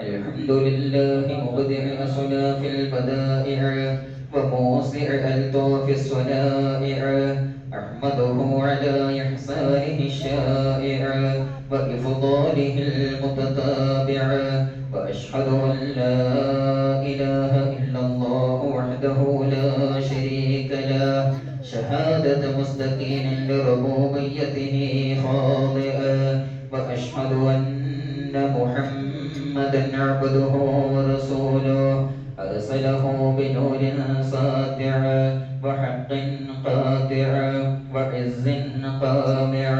الحمد لله مبدع أصناف البدائع وموسع ألطاف الصنائع، أحمده على إحسانه الشائع وإفضاله المتتابع، وأشهد أن لا إله إلا الله وحده لا شريك له، شهادة مستقيم لربوبيته خاضعا، وأشهد أن محمدا عبده ورسوله أرسله بنور ساطع وحق قاطع وعز قامع،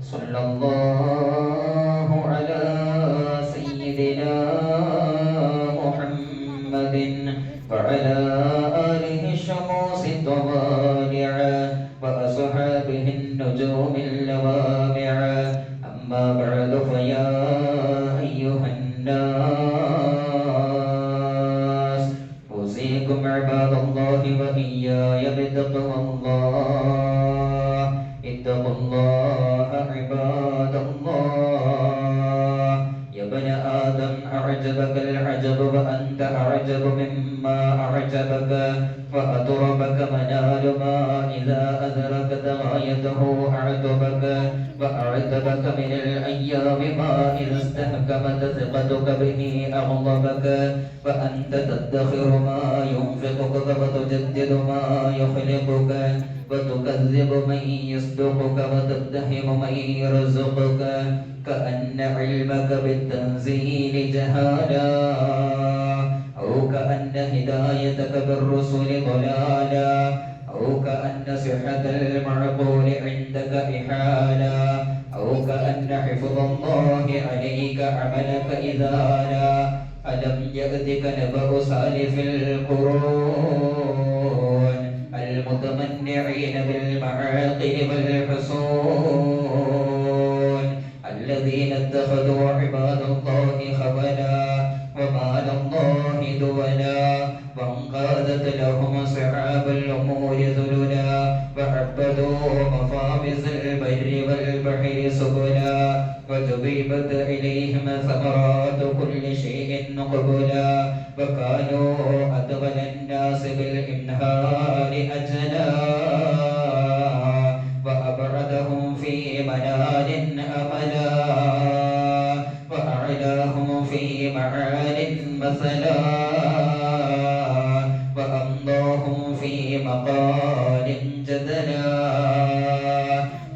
صلى الله على سيدنا محمد وعلى آله الشموس الطوالع وأصحابه النجوم اللوامع. أما بعد فيا أيها الناس أوصيكم عباد الله وإياي بتقوى الله. اتقوا الله عباد الله. يا ابن آدم أعجبك العجب وأنت أعجب مما أعجبك، وأطربك منال ما إذا أدركت غايته أعتبك، وأعتبك من الأيام ما إذا استحكمت ثقتك به أغضبك، وأنت تدخر ما ينفقك وتجدد ما يخلقك، وتكذب من يصدقك وتتهم من يرزقك، كأن علمك بالتنزيل جهالا، أو كأن هدايتك بالرسل ضلالا، أو كأن صحة المعقول عندك إحالا، أو كأن حفظ الله عليك عملك إذالا. ألم يأتك نبأ سالف القرون المتمنعين بالمعاقل والحصون، الذين اتخذوا عباد الله خبلا ومال الله دولا، وانقادت لهم صعاب الأمور ذللا، وعبدوا مفابز البر والبحر سبلا، وجببت إليهم ثمرات كل شيء قبلا، وكانوا أدغل الناس بالإنهار أجلا، وأبعدهم في منال أملا، وأعلاهم في معال مثلا، وأمضاهم في مقال جدلا.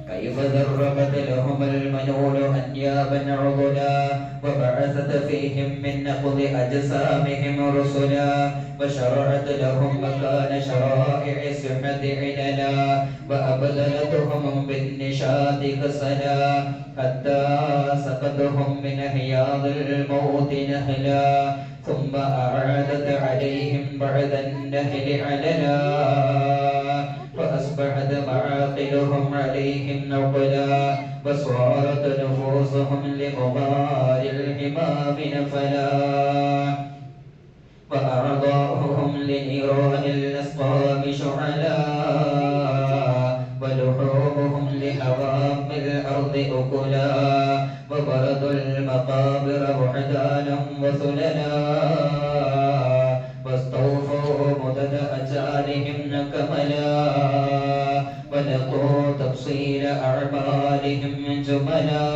كيف ذربت لهم المنون أنيابا عضلا، وبعثت فيهم من نقض أجسامهم رسلا، وشرعت لهم مكان شرائع الصحة عللا، وأبدلتهم بالنشاط كسلا، حتى سقتهم من حياض الموت نهلا، ثم أعادت عليهم بعد النهل عللا، فأصبحت معاقلهم عليهم نقلا، وصارت نفوسهم لمغار الحمام نفلا، وأعضاؤهم لنيران الأسقام شعلا، ولحومهم لهوام الأرض أكلا، وبردوا المقابر وحدانا وثللا، واستوفوا مدد أجالهم كملا، ولقوا تفصيل أعمالهم جملا،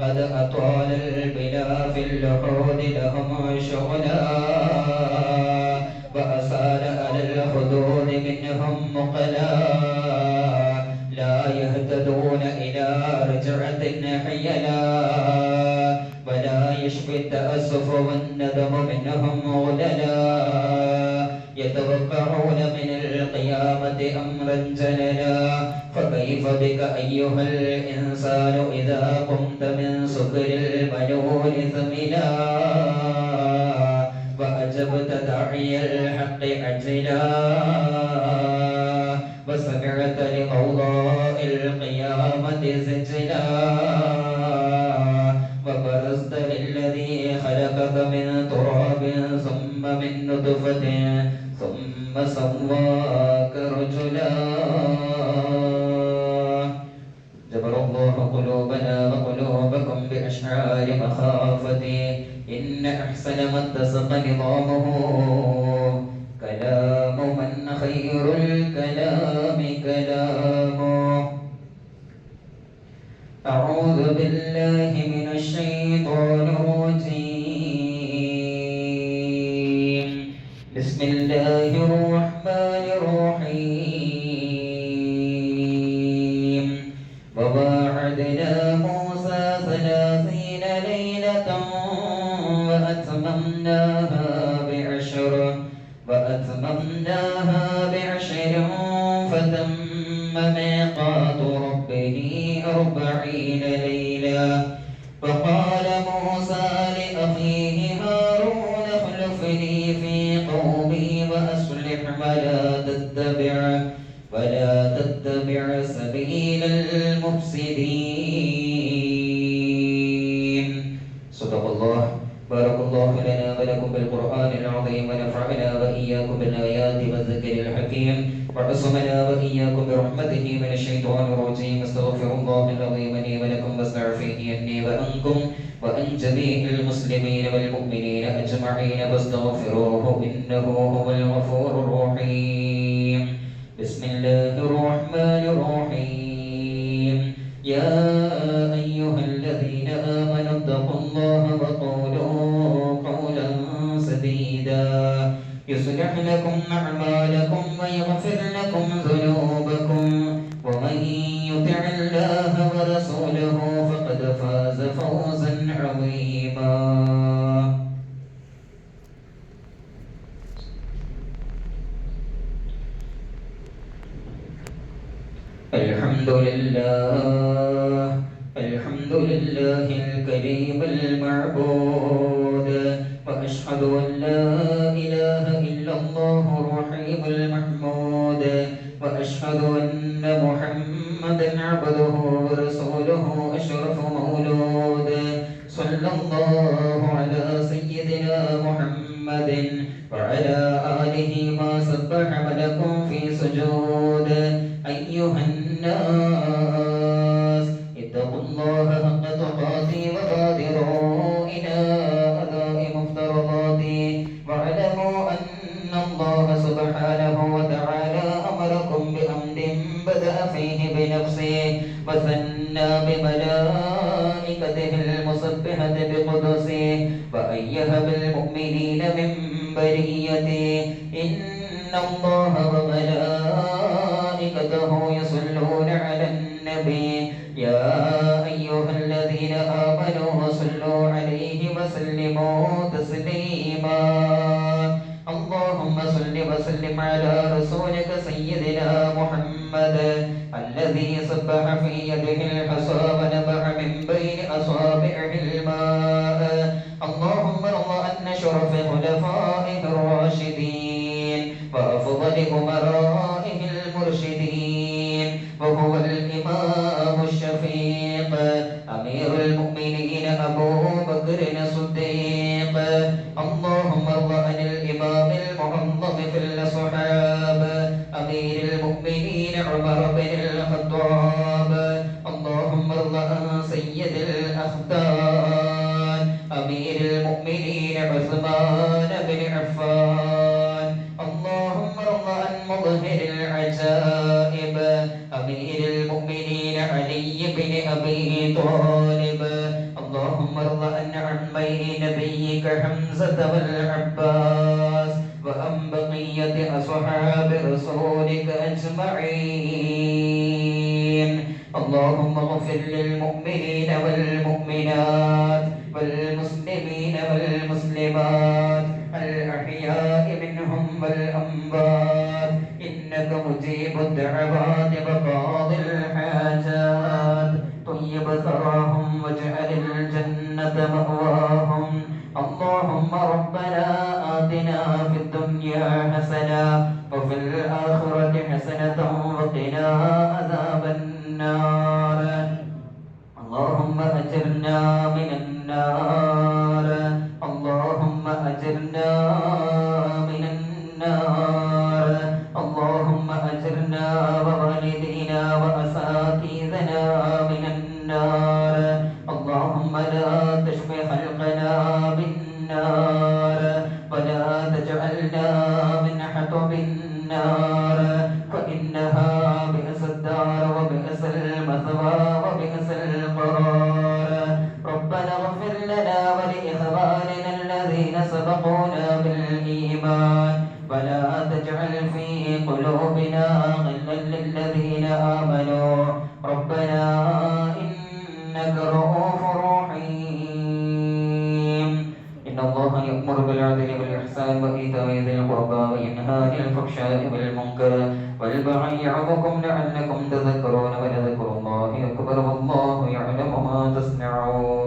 قد أطال البلا في اللحود لهم شغلا، وأسال على الخدود منهم مقلا، لا يهتدون إلى رجعة حيلا، ولا يشفي التأسف والندم منهم غللا، يتوقعون من القيامة أمرا جللا، فكيف بك أيها الإنسان إذا قمت من سكر المنون ثملا، وأجبت داعي الحق عجلا، وسمعت لقضاء القيامة سجلا، وبرزت للذي خلقك من تراب ثم من نطفة ثم سواك رجلا. جبر الله قلوبنا وقلوبكم بأشعار مخافة إن أحسن ما اتسق نظامه كلام من خير الكلام كلامه. أعوذ بالله من الشيطان الرجيم. بسم الله الرحمن الرحيم. وواعدنا موسى 30 ليلة وأتممناها بعشر فتم ميقات ربه 40 ليلة. فقال موسى لأخيه هارون اخلفني في قومي وأصلح ولا تتبع سبيل المفسدين. صدق الله. بارك الله لنا ولكم بالقرآن العظيم ونفعنا وإياكم بالآيات والذكر الحكيم وعصمنا وإياكم برحمته من الشيطان الرجيم. استغفر الله العظيم لي ولكم واستغفره إني وأنكم وأن جميع المسلمين والمؤمنين أجمعين فاستغفروه إنه هو الغفور الرحيم. بسم الله الرحمن الرحيم. يا أيها الذين آمنوا اتقوا الله وقولوا قولا سديدا يصلح لكم أعمالكم ويغفر لكم ذنوبكم ومن يطع الله ورسوله فقد فاز فوزا عظيما. الحمد لله الكريم المعبود وأشهد أن لا إله إلا الله الرحيم المحمود وأشهد أن محمدا عبده ورسوله أشرف مولود صلى الله على سيدنا محمد وعلى آله ما سبح ولكم في سجود. أيها الناس اتقوا الله حق تقاته وبادروا إلى أداء مفترضاته واعلموا أن الله سبحانه وتعالى أمركم بأمر بدأ فيه بنفسه وثنى بملائكته المسبحة بقدسه وأيها بالمؤمنين من بريته. إن الله وملائكته يصلون على النبي يا أيها الذين آمنوا صلوا عليه وسلموا تسليما. اللهم صل وسلم على رسولك سيدنا محمد الذي سبح في يده الحصى ونبع من بين أصابعه الماء. اللهم ارض عن شرف خلفائه الراشدين وأفضل أمرائه المرشدين وهو الإمام الشفيق أمير المؤمنين أبو بكر الصديق. اللهم ارض عن الإمام المعظم في الأصحاب أمير المؤمنين عمر بن الخطاب. اللهم ارض عن سيد الأخدان أمير المؤمنين عثمان بن عفان. اللهم ارض عن مظهر العجائب أمير المؤمنين علي بن أبي طالب. اللهم ارض عن عمي نبيك حمزة والعباس وعن بقية أصحاب رسولك أجمعين. اللهم اغفر للمؤمنين والمؤمنات والمسلمين والمسلمات الأحياء منهم والأموات إنك مجيب الدعوات وقاضي الحاجات. طيب ثراهم واجعل الجنة مأواهم. اللهم ربنا آتنا في الدنيا حسنة وفي الآخرة حسنة وقنا عذاب النار. اللهم أجرنا من النار. اللهم أجرنا من النار. اللهم أجرنا ووالدينا وأساتذتنا من النار. اللهم لا تشفي خلقنا قلوبنا غلا للذين آمنوا ربنا إنك رؤوف رحيم. إن الله يأمر بالعدل والإحسان وإيتاء ذي القربى وينهى عن الفحشاء والمنكر والبغي يعظكم لعلكم تذكرون ولذكر الله أكبر والله يعلم ما تصنعون.